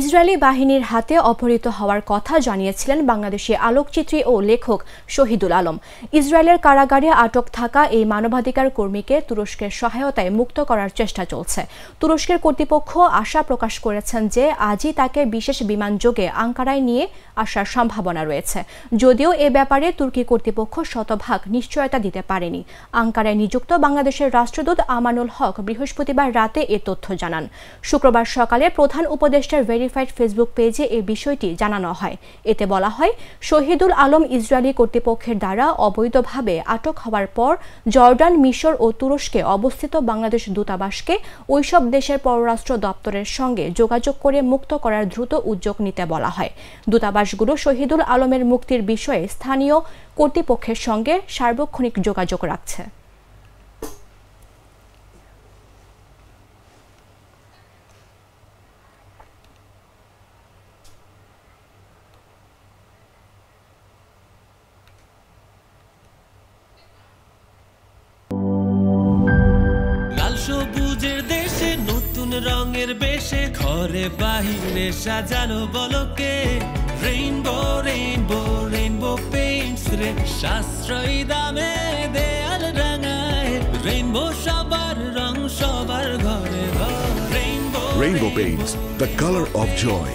Israeli বাহিনীর হাতে অপহৃত হওয়ার কথা জানিয়েছিলেন বাংলাদেশি আলোকচিত্রী ও লেখক শহীদুল আলম। ইসরায়েলের কারাগারে আটক থাকা এই মানবাধিকার কর্মীকে তুরস্কের সহায়তায় মুক্ত করার চেষ্টা চলছে। তুরস্কের কর্তৃপক্ষ আশা প্রকাশ করেছেন যে আজই তাকে বিশেষ বিমানযোগে আঙ্কারায় নিয়ে আসার সম্ভাবনা রয়েছে, যদিও এ ব্যাপারে তুর্কি কর্তৃপক্ষ শতভাগ নিশ্চয়তা দিতে পারেনি। আঙ্কারায় নিযুক্ত বাংলাদেশের রাষ্ট্রদূত আমানুল হক বৃহস্পতিবার রাতে এ তথ্য জানান। শুক্রবার সকালে প্রধান উপদেষ্টার ভেরিফাইড ফেসবুক পেজে এই বিষয়টি জানানো হয়। এতে বলা হয়, শহীদুল আলম ইসরায়েলি কর্তৃপক্ষের দ্বারা অবৈধভাবে আটক হওয়ার পর জর্ডান, মিশর ও তুরস্কে অবস্থিত বাংলাদেশ দূতাবাসকে ওইসব দেশের পররাষ্ট্র দপ্তরের সঙ্গে যোগাযোগ করে মুক্ত করার দ্রুত উদ্যোগ নিতে বলা হয়। দূতাবাসগুলো শহীদুল আলমের মুক্তির বিষয়ে স্থানীয় কর্তৃপক্ষের সঙ্গে সার্বক্ষণিক যোগাযোগ রাখছে। সবুজের দেশে নতুন রঙের বেশে ঘরে বাহিরে সাজানো বলকে রেইনবো রেইনবো রেইনবো পেইন্টস রে সাশ্রয়ী দামে দেয়াল রাঙায় রেইনবো সবার রং সবার ঘরে ঘরে rainbow Rainbow Paints, the color of joy.